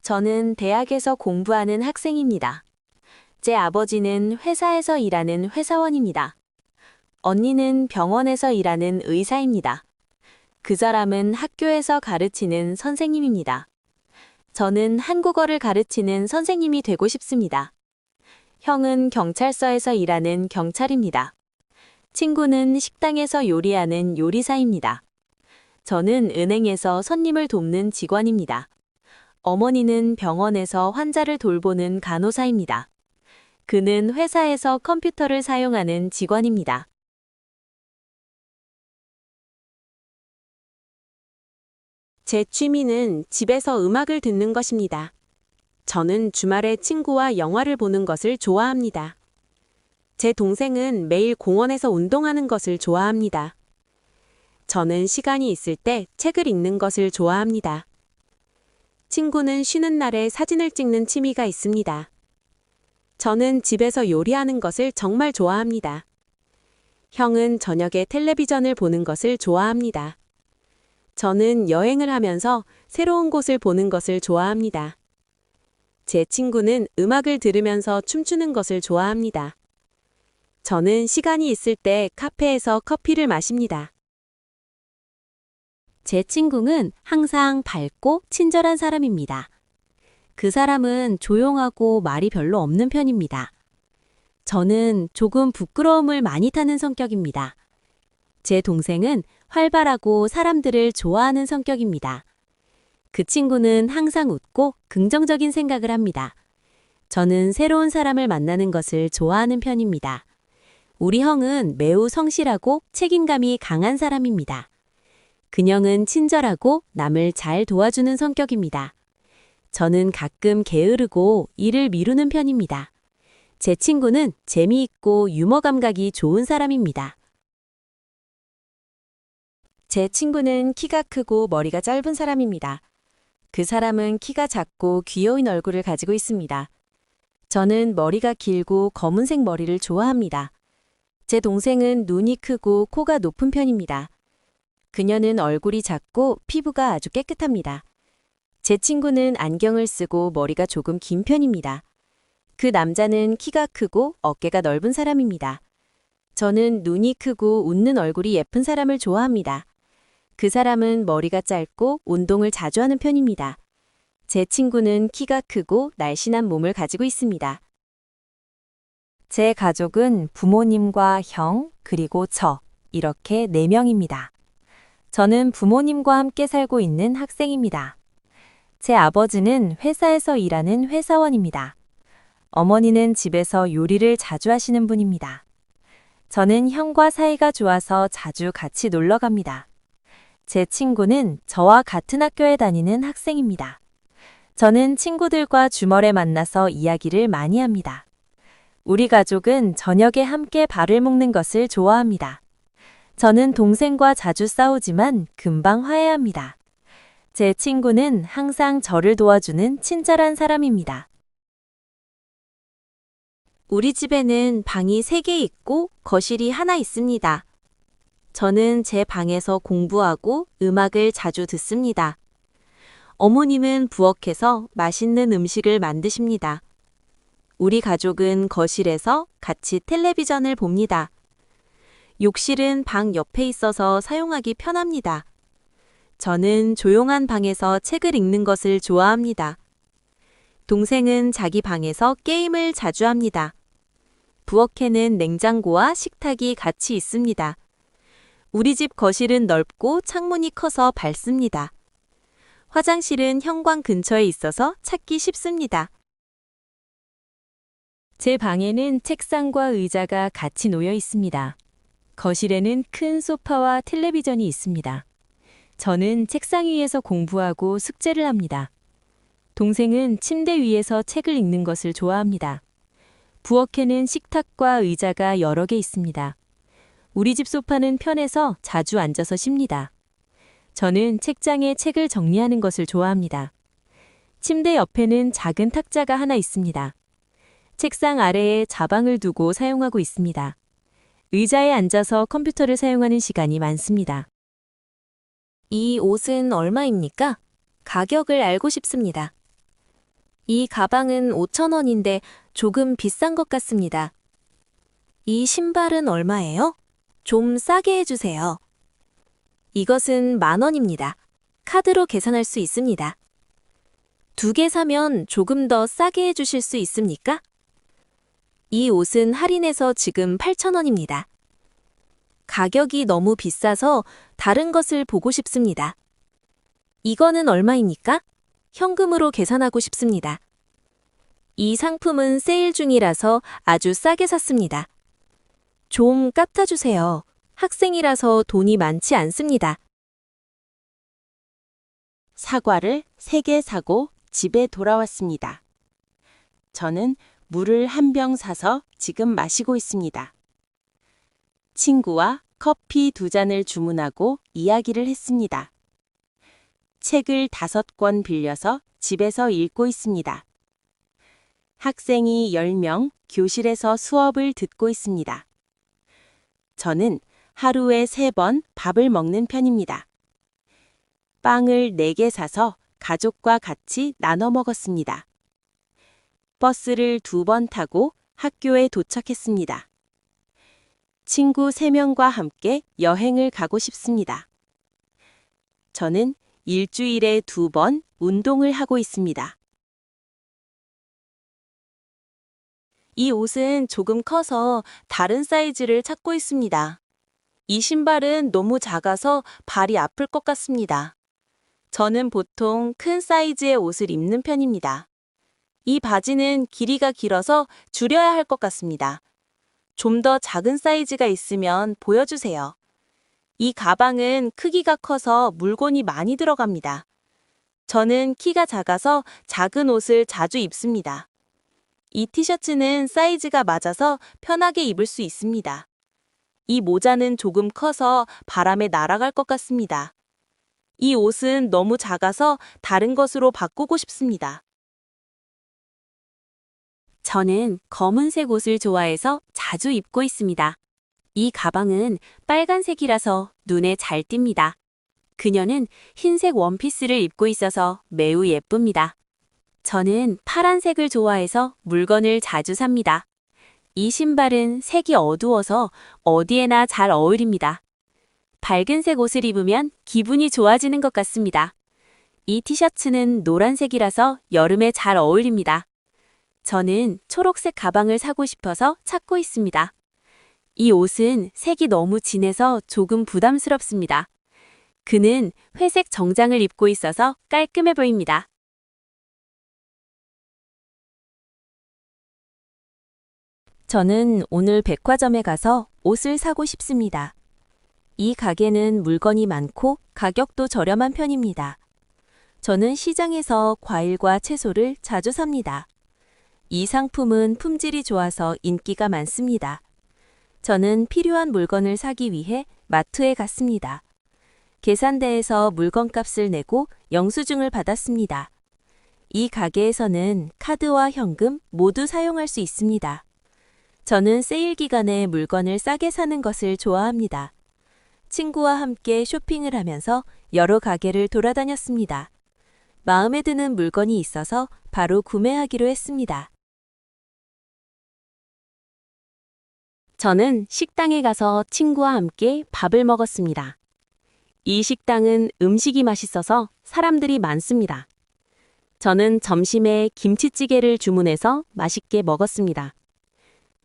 저는 대학에서 공부하는 학생입니다. 제 아버지는 회사에서 일하는 회사원입니다. 언니는 병원에서 일하는 의사입니다. 그 사람은 학교에서 가르치는 선생님입니다. 저는 한국어를 가르치는 선생님이 되고 싶습니다. 형은 경찰서에서 일하는 경찰입니다. 친구는 식당에서 요리하는 요리사입니다. 저는 은행에서 손님을 돕는 직원입니다. 어머니는 병원에서 환자를 돌보는 간호사입니다. 그는 회사에서 컴퓨터를 사용하는 직원입니다. 제 취미는 집에서 음악을 듣는 것입니다. 저는 주말에 친구와 영화를 보는 것을 좋아합니다. 제 동생은 매일 공원에서 운동하는 것을 좋아합니다. 저는 시간이 있을 때 책을 읽는 것을 좋아합니다. 친구는 쉬는 날에 사진을 찍는 취미가 있습니다. 저는 집에서 요리하는 것을 정말 좋아합니다. 형은 저녁에 텔레비전을 보는 것을 좋아합니다. 저는 여행을 하면서 새로운 곳을 보는 것을 좋아합니다. 제 친구는 음악을 들으면서 춤추는 것을 좋아합니다. 저는 시간이 있을 때 카페에서 커피를 마십니다. 제 친구는 항상 밝고 친절한 사람입니다. 그 사람은 조용하고 말이 별로 없는 편입니다. 저는 조금 부끄러움을 많이 타는 성격입니다. 제 동생은 활발하고 사람들을 좋아하는 성격입니다. 그 친구는 항상 웃고 긍정적인 생각을 합니다. 저는 새로운 사람을 만나는 것을 좋아하는 편입니다. 우리 형은 매우 성실하고 책임감이 강한 사람입니다. 그녀는 친절하고 남을 잘 도와주는 성격입니다. 저는 가끔 게으르고 일을 미루는 편입니다. 제 친구는 재미있고 유머 감각이 좋은 사람입니다. 제 친구는 키가 크고 머리가 짧은 사람입니다. 그 사람은 키가 작고 귀여운 얼굴을 가지고 있습니다. 저는 머리가 길고 검은색 머리를 좋아합니다. 제 동생은 눈이 크고 코가 높은 편입니다. 그녀는 얼굴이 작고 피부가 아주 깨끗합니다. 제 친구는 안경을 쓰고 머리가 조금 긴 편입니다. 그 남자는 키가 크고 어깨가 넓은 사람입니다. 저는 눈이 크고 웃는 얼굴이 예쁜 사람을 좋아합니다. 그 사람은 머리가 짧고 운동을 자주 하는 편입니다. 제 친구는 키가 크고 날씬한 몸을 가지고 있습니다. 제 가족은 부모님과 형, 그리고 저, 이렇게 4명입니다. 저는 부모님과 함께 살고 있는 학생입니다. 제 아버지는 회사에서 일하는 회사원입니다. 어머니는 집에서 요리를 자주 하시는 분입니다. 저는 형과 사이가 좋아서 자주 같이 놀러 갑니다. 제 친구는 저와 같은 학교에 다니는 학생입니다. 저는 친구들과 주말에 만나서 이야기를 많이 합니다. 우리 가족은 저녁에 함께 밥을 먹는 것을 좋아합니다. 저는 동생과 자주 싸우지만 금방 화해합니다. 제 친구는 항상 저를 도와주는 친절한 사람입니다. 우리 집에는 방이 3개 있고 거실이 하나 있습니다. 저는 제 방에서 공부하고 음악을 자주 듣습니다. 어머님은 부엌에서 맛있는 음식을 만드십니다. 우리 가족은 거실에서 같이 텔레비전을 봅니다. 욕실은 방 옆에 있어서 사용하기 편합니다. 저는 조용한 방에서 책을 읽는 것을 좋아합니다. 동생은 자기 방에서 게임을 자주 합니다. 부엌에는 냉장고와 식탁이 같이 있습니다. 우리 집 거실은 넓고 창문이 커서 밝습니다. 화장실은 현관 근처에 있어서 찾기 쉽습니다. 제 방에는 책상과 의자가 같이 놓여 있습니다. 거실에는 큰 소파와 텔레비전이 있습니다. 저는 책상 위에서 공부하고 숙제를 합니다. 동생은 침대 위에서 책을 읽는 것을 좋아합니다. 부엌에는 식탁과 의자가 여러 개 있습니다. 우리 집 소파는 편해서 자주 앉아서 쉽니다. 저는 책장에 책을 정리하는 것을 좋아합니다. 침대 옆에는 작은 탁자가 하나 있습니다. 책상 아래에 자방을 두고 사용하고 있습니다. 의자에 앉아서 컴퓨터를 사용하는 시간이 많습니다. 이 옷은 얼마입니까? 가격을 알고 싶습니다. 이 가방은 5,000원인데 조금 비싼 것 같습니다. 이 신발은 얼마예요? 좀 싸게 해주세요. 이것은 10,000원입니다. 카드로 계산할 수 있습니다. 2개 사면 조금 더 싸게 해주실 수 있습니까? 이 옷은 할인해서 지금 8,000원입니다. 가격이 너무 비싸서 다른 것을 보고 싶습니다. 이거는 얼마입니까? 현금으로 계산하고 싶습니다. 이 상품은 세일 중이라서 아주 싸게 샀습니다. 좀 깎아주세요. 학생이라서 돈이 많지 않습니다. 사과를 3개 사고 집에 돌아왔습니다. 저는 물을 한 병 사서 지금 마시고 있습니다. 친구와 커피 2잔을 주문하고 이야기를 했습니다. 책을 5권 빌려서 집에서 읽고 있습니다. 학생이 10명 교실에서 수업을 듣고 있습니다. 저는 하루에 3번 밥을 먹는 편입니다. 빵을 4개 사서 가족과 같이 나눠 먹었습니다. 버스를 2번 타고 학교에 도착했습니다. 친구 3명과 함께 여행을 가고 싶습니다. 저는 일주일에 2번 운동을 하고 있습니다. 이 옷은 조금 커서 다른 사이즈를 찾고 있습니다. 이 신발은 너무 작아서 발이 아플 것 같습니다. 저는 보통 큰 사이즈의 옷을 입는 편입니다. 이 바지는 길이가 길어서 줄여야 할 것 같습니다. 좀 더 작은 사이즈가 있으면 보여주세요. 이 가방은 크기가 커서 물건이 많이 들어갑니다. 저는 키가 작아서 작은 옷을 자주 입습니다. 이 티셔츠는 사이즈가 맞아서 편하게 입을 수 있습니다. 이 모자는 조금 커서 바람에 날아갈 것 같습니다. 이 옷은 너무 작아서 다른 것으로 바꾸고 싶습니다. 저는 검은색 옷을 좋아해서 자주 입고 있습니다. 이 가방은 빨간색이라서 눈에 잘 띕니다. 그녀는 흰색 원피스를 입고 있어서 매우 예쁩니다. 저는 파란색을 좋아해서 물건을 자주 삽니다. 이 신발은 색이 어두워서 어디에나 잘 어울립니다. 밝은색 옷을 입으면 기분이 좋아지는 것 같습니다. 이 티셔츠는 노란색이라서 여름에 잘 어울립니다. 저는 초록색 가방을 사고 싶어서 찾고 있습니다. 이 옷은 색이 너무 진해서 조금 부담스럽습니다. 그는 회색 정장을 입고 있어서 깔끔해 보입니다. 저는 오늘 백화점에 가서 옷을 사고 싶습니다. 이 가게는 물건이 많고 가격도 저렴한 편입니다. 저는 시장에서 과일과 채소를 자주 삽니다. 이 상품은 품질이 좋아서 인기가 많습니다. 저는 필요한 물건을 사기 위해 마트에 갔습니다. 계산대에서 물건값을 내고 영수증을 받았습니다. 이 가게에서는 카드와 현금 모두 사용할 수 있습니다. 저는 세일 기간에 물건을 싸게 사는 것을 좋아합니다. 친구와 함께 쇼핑을 하면서 여러 가게를 돌아다녔습니다. 마음에 드는 물건이 있어서 바로 구매하기로 했습니다. 저는 식당에 가서 친구와 함께 밥을 먹었습니다. 이 식당은 음식이 맛있어서 사람들이 많습니다. 저는 점심에 김치찌개를 주문해서 맛있게 먹었습니다.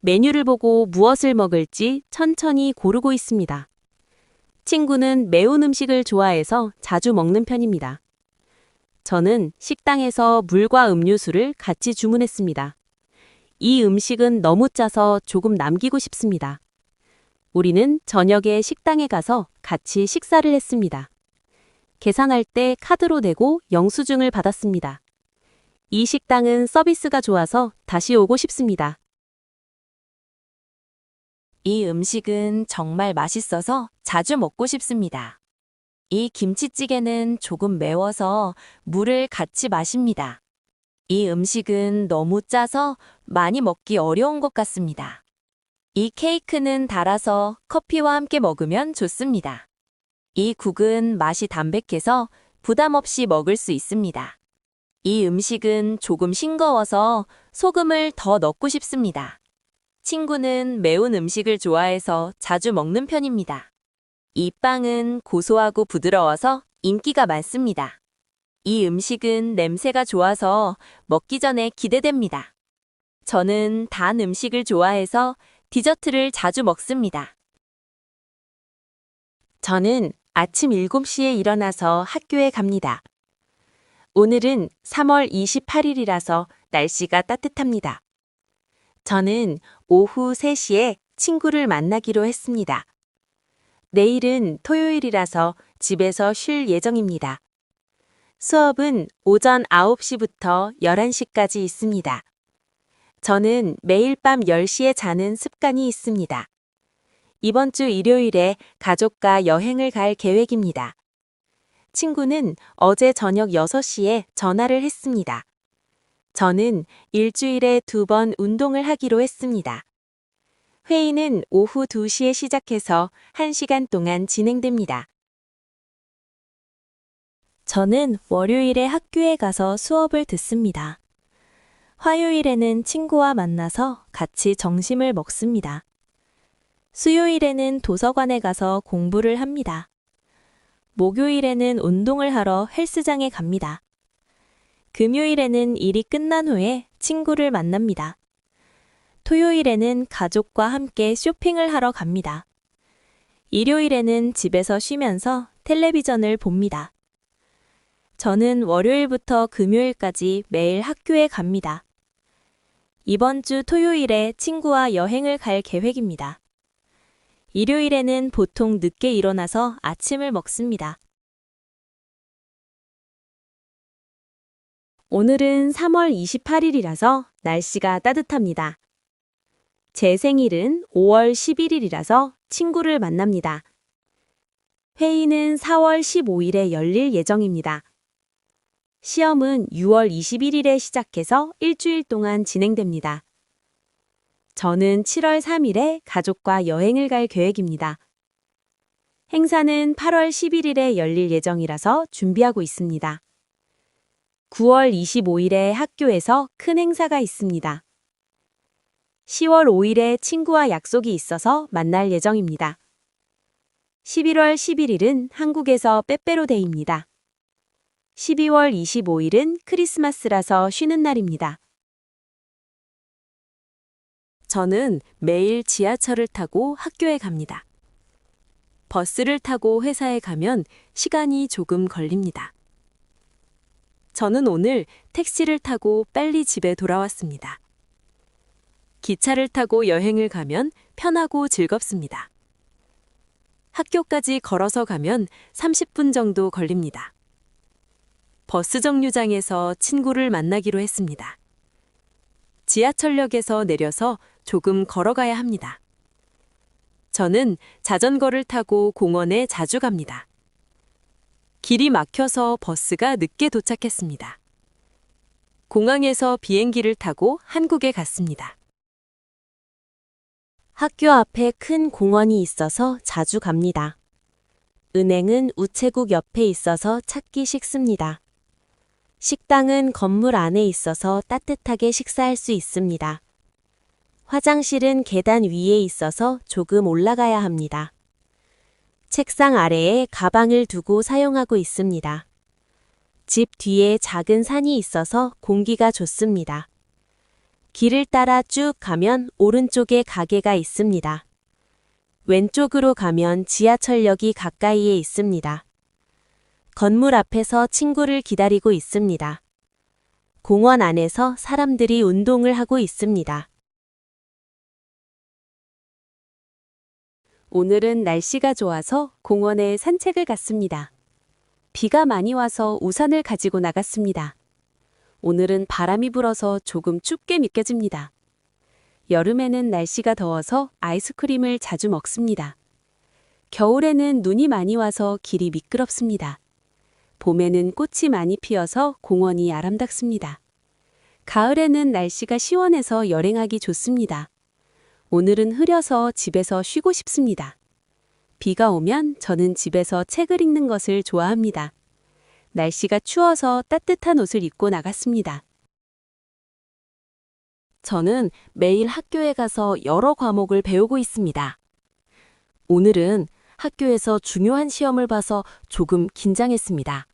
메뉴를 보고 무엇을 먹을지 천천히 고르고 있습니다. 친구는 매운 음식을 좋아해서 자주 먹는 편입니다. 저는 식당에서 물과 음료수를 같이 주문했습니다. 이 음식은 너무 짜서 조금 남기고 싶습니다. 우리는 저녁에 식당에 가서 같이 식사를 했습니다. 계산할 때 카드로 내고 영수증을 받았습니다. 이 식당은 서비스가 좋아서 다시 오고 싶습니다. 이 음식은 정말 맛있어서 자주 먹고 싶습니다. 이 김치찌개는 조금 매워서 물을 같이 마십니다. 이 음식은 너무 짜서 많이 먹기 어려운 것 같습니다. 이 케이크는 달아서 커피와 함께 먹으면 좋습니다. 이 국은 맛이 담백해서 부담 없이 먹을 수 있습니다. 이 음식은 조금 싱거워서 소금을 더 넣고 싶습니다. 친구는 매운 음식을 좋아해서 자주 먹는 편입니다. 이 빵은 고소하고 부드러워서 인기가 많습니다. 이 음식은 냄새가 좋아서 먹기 전에 기대됩니다. 저는 단 음식을 좋아해서 디저트를 자주 먹습니다. 저는 아침 7시에 일어나서 학교에 갑니다. 오늘은 3월 28일이라서 날씨가 따뜻합니다. 저는 오후 3시에 친구를 만나기로 했습니다. 내일은 토요일이라서 집에서 쉴 예정입니다. 수업은 오전 9시부터 11시까지 있습니다. 저는 매일 밤 10시에 자는 습관이 있습니다. 이번 주 일요일에 가족과 여행을 갈 계획입니다. 친구는 어제 저녁 6시에 전화를 했습니다. 저는 일주일에 2번 운동을 하기로 했습니다. 회의는 오후 2시에 시작해서 1시간 동안 진행됩니다. 저는 월요일에 학교에 가서 수업을 듣습니다. 화요일에는 친구와 만나서 같이 점심을 먹습니다. 수요일에는 도서관에 가서 공부를 합니다. 목요일에는 운동을 하러 헬스장에 갑니다. 금요일에는 일이 끝난 후에 친구를 만납니다. 토요일에는 가족과 함께 쇼핑을 하러 갑니다. 일요일에는 집에서 쉬면서 텔레비전을 봅니다. 저는 월요일부터 금요일까지 매일 학교에 갑니다. 이번 주 토요일에 친구와 여행을 갈 계획입니다. 일요일에는 보통 늦게 일어나서 아침을 먹습니다. 오늘은 3월 28일이라서 날씨가 따뜻합니다. 제 생일은 5월 11일이라서 친구를 만납니다. 회의는 4월 15일에 열릴 예정입니다. 시험은 6월 21일에 시작해서 일주일 동안 진행됩니다. 저는 7월 3일에 가족과 여행을 갈 계획입니다. 행사는 8월 11일에 열릴 예정이라서 준비하고 있습니다. 9월 25일에 학교에서 큰 행사가 있습니다. 10월 5일에 친구와 약속이 있어서 만날 예정입니다. 11월 11일은 한국에서 빼빼로데이입니다. 12월 25일은 크리스마스라서 쉬는 날입니다. 저는 매일 지하철을 타고 학교에 갑니다. 버스를 타고 회사에 가면 시간이 조금 걸립니다. 저는 오늘 택시를 타고 빨리 집에 돌아왔습니다. 기차를 타고 여행을 가면 편하고 즐겁습니다. 학교까지 걸어서 가면 30분 정도 걸립니다. 버스 정류장에서 친구를 만나기로 했습니다. 지하철역에서 내려서 조금 걸어가야 합니다. 저는 자전거를 타고 공원에 자주 갑니다. 길이 막혀서 버스가 늦게 도착했습니다. 공항에서 비행기를 타고 한국에 갔습니다. 학교 앞에 큰 공원이 있어서 자주 갑니다. 은행은 우체국 옆에 있어서 찾기 쉽습니다. 식당은 건물 안에 있어서 따뜻하게 식사할 수 있습니다. 화장실은 계단 위에 있어서 조금 올라가야 합니다. 책상 아래에 가방을 두고 사용하고 있습니다. 집 뒤에 작은 산이 있어서 공기가 좋습니다. 길을 따라 쭉 가면 오른쪽에 가게가 있습니다. 왼쪽으로 가면 지하철역이 가까이에 있습니다. 건물 앞에서 친구를 기다리고 있습니다. 공원 안에서 사람들이 운동을 하고 있습니다. 오늘은 날씨가 좋아서 공원에 산책을 갔습니다. 비가 많이 와서 우산을 가지고 나갔습니다. 오늘은 바람이 불어서 조금 춥게 느껴집니다. 여름에는 날씨가 더워서 아이스크림을 자주 먹습니다. 겨울에는 눈이 많이 와서 길이 미끄럽습니다. 봄에는 꽃이 많이 피어서 공원이 아름답습니다. 가을에는 날씨가 시원해서 여행하기 좋습니다. 오늘은 흐려서 집에서 쉬고 싶습니다. 비가 오면 저는 집에서 책을 읽는 것을 좋아합니다. 날씨가 추워서 따뜻한 옷을 입고 나갔습니다. 저는 매일 학교에 가서 여러 과목을 배우고 있습니다. 오늘은 학교에서 중요한 시험을 봐서 조금 긴장했습니다.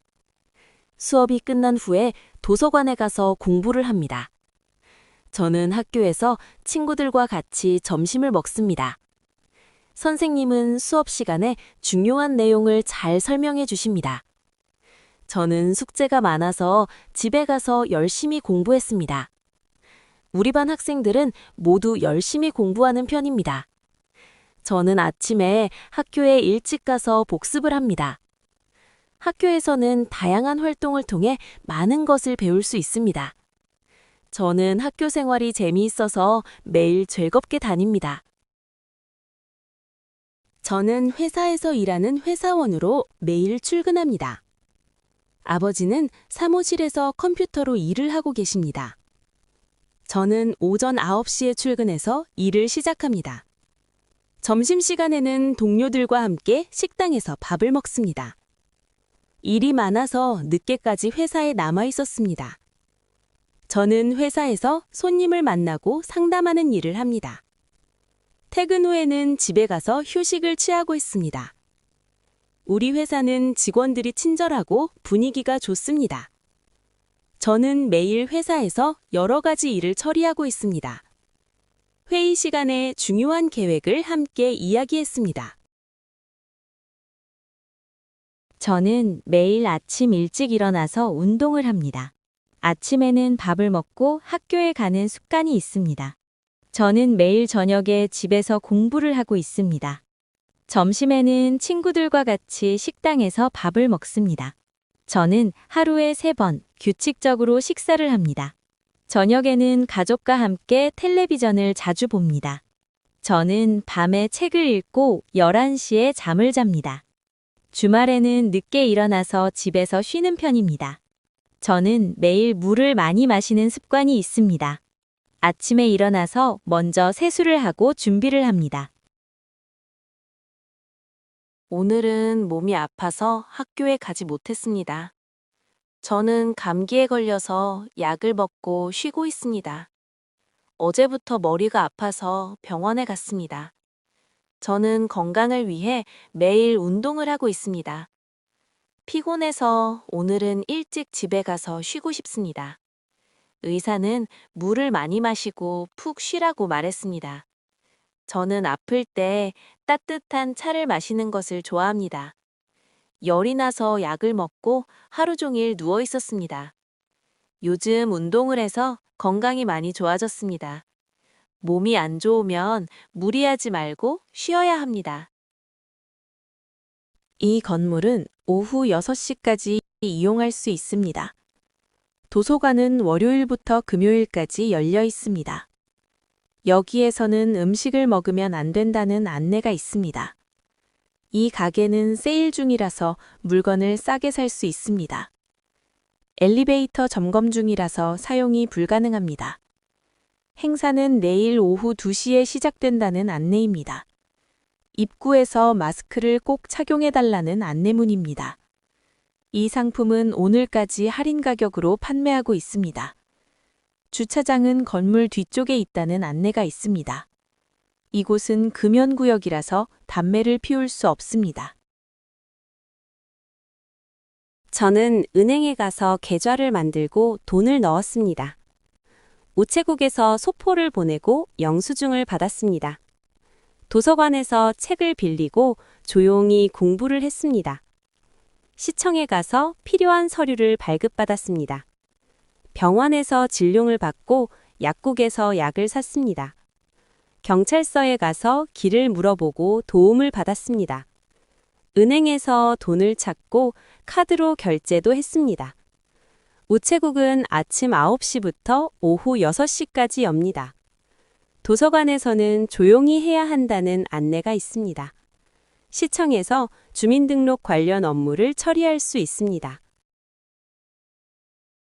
수업이 끝난 후에 도서관에 가서 공부를 합니다. 저는 학교에서 친구들과 같이 점심을 먹습니다. 선생님은 수업 시간에 중요한 내용을 잘 설명해 주십니다. 저는 숙제가 많아서 집에 가서 열심히 공부했습니다. 우리 반 학생들은 모두 열심히 공부하는 편입니다. 저는 아침에 학교에 일찍 가서 복습을 합니다. 학교에서는 다양한 활동을 통해 많은 것을 배울 수 있습니다. 저는 학교 생활이 재미있어서 매일 즐겁게 다닙니다. 저는 회사에서 일하는 회사원으로 매일 출근합니다. 아버지는 사무실에서 컴퓨터로 일을 하고 계십니다. 저는 오전 9시에 출근해서 일을 시작합니다. 점심시간에는 동료들과 함께 식당에서 밥을 먹습니다. 일이 많아서 늦게까지 회사에 남아 있었습니다. 저는 회사에서 손님을 만나고 상담하는 일을 합니다. 퇴근 후에는 집에 가서 휴식을 취하고 있습니다. 우리 회사는 직원들이 친절하고 분위기가 좋습니다. 저는 매일 회사에서 여러 가지 일을 처리하고 있습니다. 회의 시간에 중요한 계획을 함께 이야기했습니다. 저는 매일 아침 일찍 일어나서 운동을 합니다. 아침에는 밥을 먹고 학교에 가는 습관이 있습니다. 저는 매일 저녁에 집에서 공부를 하고 있습니다. 점심에는 친구들과 같이 식당에서 밥을 먹습니다. 저는 하루에 3번 규칙적으로 식사를 합니다. 저녁에는 가족과 함께 텔레비전을 자주 봅니다. 저는 밤에 책을 읽고 11시에 잠을 잡니다. 주말에는 늦게 일어나서 집에서 쉬는 편입니다. 저는 매일 물을 많이 마시는 습관이 있습니다. 아침에 일어나서 먼저 세수를 하고 준비를 합니다. 오늘은 몸이 아파서 학교에 가지 못했습니다. 저는 감기에 걸려서 약을 먹고 쉬고 있습니다. 어제부터 머리가 아파서 병원에 갔습니다. 저는 건강을 위해 매일 운동을 하고 있습니다. 피곤해서 오늘은 일찍 집에 가서 쉬고 싶습니다. 의사는 물을 많이 마시고 푹 쉬라고 말했습니다. 저는 아플 때 따뜻한 차를 마시는 것을 좋아합니다. 열이 나서 약을 먹고 하루 종일 누워 있었습니다. 요즘 운동을 해서 건강이 많이 좋아졌습니다. 몸이 안 좋으면 무리하지 말고 쉬어야 합니다. 이 건물은 오후 6시까지 이용할 수 있습니다. 도서관은 월요일부터 금요일까지 열려 있습니다. 여기에서는 음식을 먹으면 안 된다는 안내가 있습니다. 이 가게는 세일 중이라서 물건을 싸게 살 수 있습니다. 엘리베이터 점검 중이라서 사용이 불가능합니다. 행사는 내일 오후 2시에 시작된다는 안내입니다. 입구에서 마스크를 꼭 착용해달라는 안내문입니다. 이 상품은 오늘까지 할인 가격으로 판매하고 있습니다. 주차장은 건물 뒤쪽에 있다는 안내가 있습니다. 이곳은 금연구역이라서 담배를 피울 수 없습니다. 저는 은행에 가서 계좌를 만들고 돈을 넣었습니다. 우체국에서 소포를 보내고 영수증을 받았습니다. 도서관에서 책을 빌리고 조용히 공부를 했습니다. 시청에 가서 필요한 서류를 발급받았습니다. 병원에서 진료를 받고 약국에서 약을 샀습니다. 경찰서에 가서 길을 물어보고 도움을 받았습니다. 은행에서 돈을 찾고 카드로 결제도 했습니다. 우체국은 아침 9시부터 오후 6시까지 엽니다. 도서관에서는 조용히 해야 한다는 안내가 있습니다. 시청에서 주민등록 관련 업무를 처리할 수 있습니다.